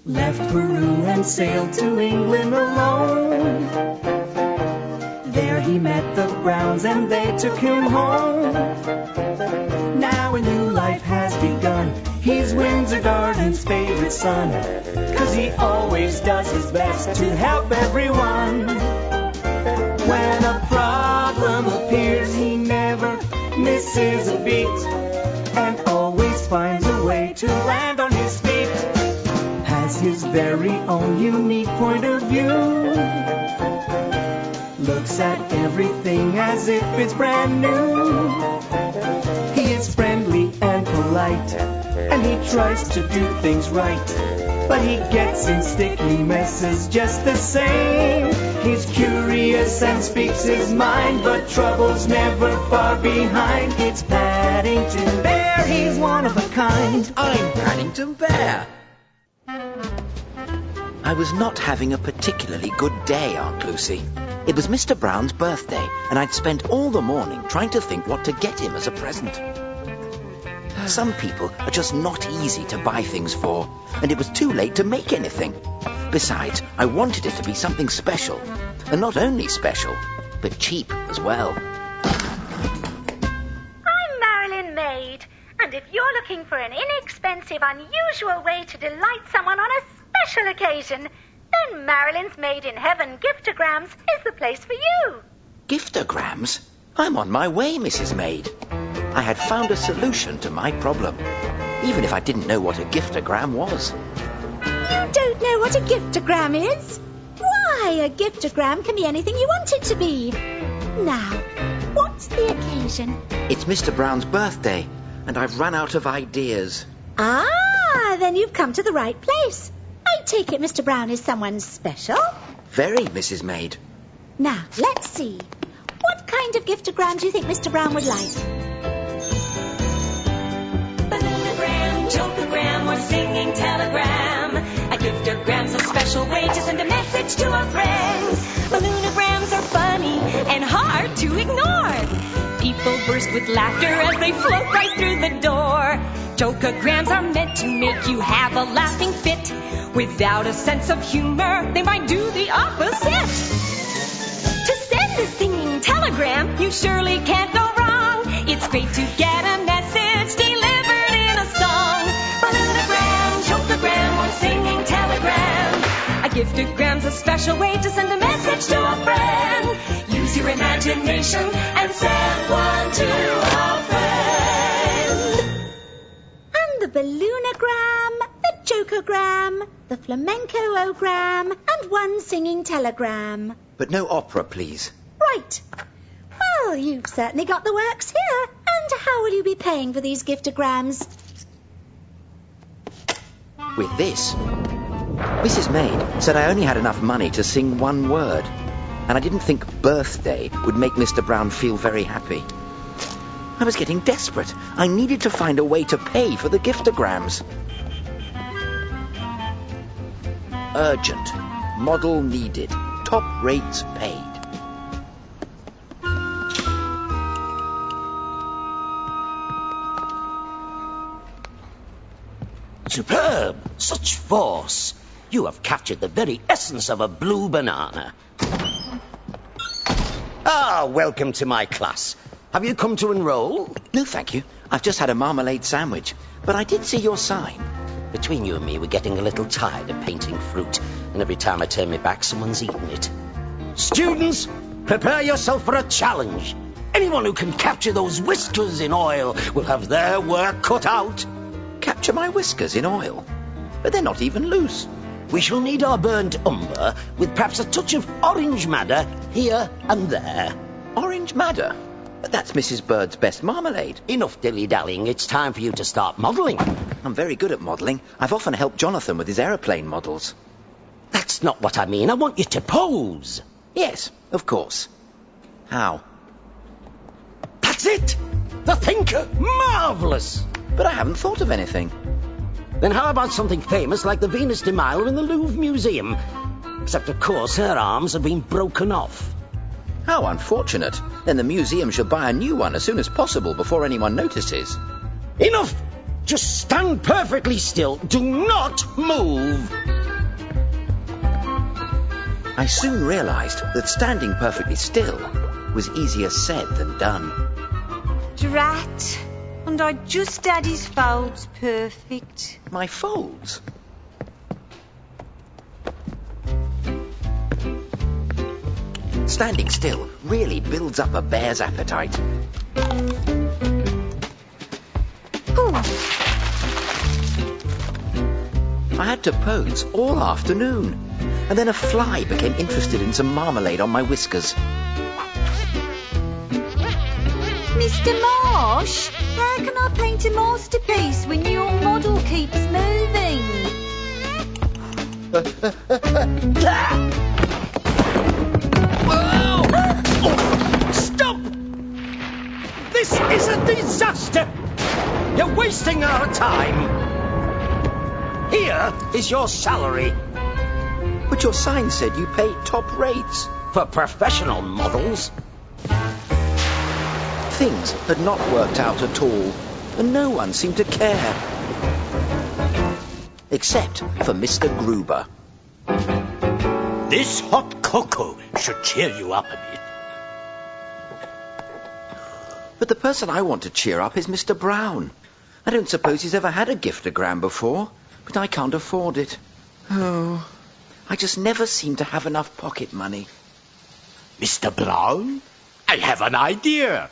left Peru and sailed to England alone. There he met the Browns and they took him home. Now a new life has begun. He's Windsor Garden's favorite son, 'cause he always does his best to help everyone. When a problem appears, he never misses a beat and always finds a way to land on his feet. Has his very own unique point of view. Looks at everything as if it's brand new. He is friendly and polite, and he tries to do things right, but he gets in sticky messes just the same. He's curious and speaks his mind, but trouble's never far behind. It's Paddington Bear, he's one of a kind. I'm Paddington Bear. I was not having a particularly good day, Aunt Lucy. It was Mr. Brown's birthday, and I'd spent all the morning trying to think what to get him as a present. Some people are just not easy to buy things for, and it was too late to make anything. Besides, I wanted it to be something special, and not only special, but cheap as well. I'm Marilyn Maid, and if you're looking for an inexpensive, unusual way to delight someone on a special occasion, then Marilyn's Made in Heaven giftograms is the place for you. Giftograms? I'm on my way, Mrs. Maid. I had found a solution to my problem, even if I didn't know what a giftogram was. You don't know what a giftogram is? Why, a giftogram can be anything you want it to be. Now, what's the occasion? It's Mr. Brown's birthday, and I've run out of ideas. Ah, then you've come to the right place. I take it Mr. Brown is someone special? Very, Mrs. Maid. Now, let's see. What kind of giftogram do you think Mr. Brown would like? Balloonagram, jokeogram, or singing telegram. A giftogram's a special way to send a message to a friend. Balloonograms are funny and hard to ignore. People burst with laughter as they float right through the door. Jokeograms are meant to make you have a laughing fit. Without a sense of humor, they might do the opposite. To send a singing telegram, you surely can't go wrong. It's great to get a message delivered in a song. Balloonagram, jokeogram, or singing telegram. A giftogram's a special way to send a message to a friend. Use your imagination and send one to a friend. And the balloonagram, the jokeogram, the flamenco-ogram, and one singing telegram. But no opera, please. Right. Well, you've certainly got the works here. And how will you be paying for these giftograms? With this. Mrs. Maid said I only had enough money to sing one word, and I didn't think birthday would make Mr. Brown feel very happy. I was getting desperate. I needed to find a way to pay for the giftograms. Urgent. Model needed. Top rates paid. Superb! Such force! You have captured the very essence of a blue banana. Ah, welcome to my class. Have you come to enroll? No, thank you. I've just had a marmalade sandwich, but I did see your sign. Between you and me, we're getting a little tired of painting fruit, and every time I turn my back, someone's eating it. Students, prepare yourself for a challenge. Anyone who can capture those whiskers in oil will have their work cut out. Capture my whiskers in oil? But they're not even loose. We shall need our burnt umber with perhaps a touch of orange madder here and there. Orange madder? But that's Mrs. Bird's best marmalade. Enough dilly-dallying. It's time for you to start modelling. I'm very good at modelling. I've often helped Jonathan with his aeroplane models. That's not what I mean. I want you to pose. Yes, of course. How? That's it! The thinker! Marvellous! But I haven't thought of anything. Then how about something famous like the Venus de Milo in the Louvre Museum? Except, of course, her arms have been broken off. How unfortunate. Then the museum should buy a new one as soon as possible before anyone notices. Enough! Just stand perfectly still. Do not move. I soon realised that standing perfectly still was easier said than done. Drat. And I just had his folds perfect. My folds? Standing still really builds up a bear's appetite. Ooh. I had to pose all afternoon, and then a fly became interested in some marmalade on my whiskers. Mr. Marsh, how can I paint a masterpiece when your model keeps moving? Stop! This is a disaster! You're wasting our time! Here is your salary. But your sign said you paid top rates. For professional models. Things had not worked out at all, and no one seemed to care. Except for Mr. Gruber. This hot cocoa should cheer you up a bit. But the person I want to cheer up is Mr. Brown. I don't suppose he's ever had a giftogram before, but I can't afford it. Oh, I just never seem to have enough pocket money. Mr. Brown, I have an idea.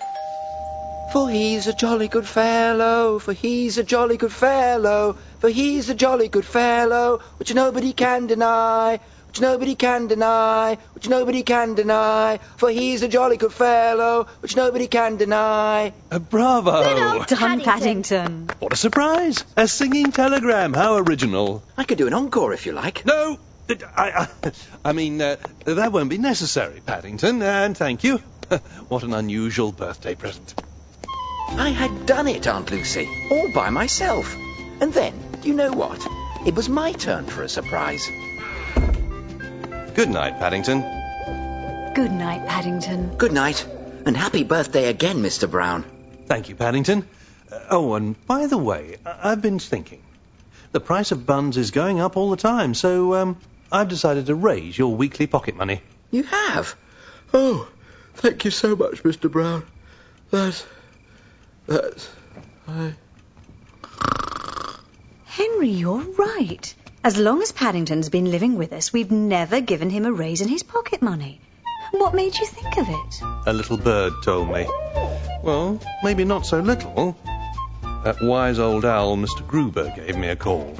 For he's a jolly good fellow, for he's a jolly good fellow, for he's a jolly good fellow, which nobody can deny, which nobody can deny, which nobody can deny, for he's a jolly good fellow, which nobody can deny. Bravo! Good old Done, Paddington. Paddington. What a surprise! A singing telegram. How original. I could do an encore if you like. No! I mean, that won't be necessary, Paddington, and thank you. What an unusual birthday present. I had done it, Aunt Lucy, all by myself. And then, do you know what? It was my turn for a surprise. Good night, Paddington. Good night, Paddington. Good night, and happy birthday again, Mr. Brown. Thank you, Paddington. Oh, and by the way, I've been thinking. The price of buns is going up all the time, so I've decided to raise your weekly pocket money. You have? Oh, thank you so much, Mr. Brown. Henry, you're right. As long as Paddington's been living with us, we've never given him a raise in his pocket money. What made you think of it? A little bird told me. Well, maybe not so little. That wise old owl, Mr. Gruber, gave me a call.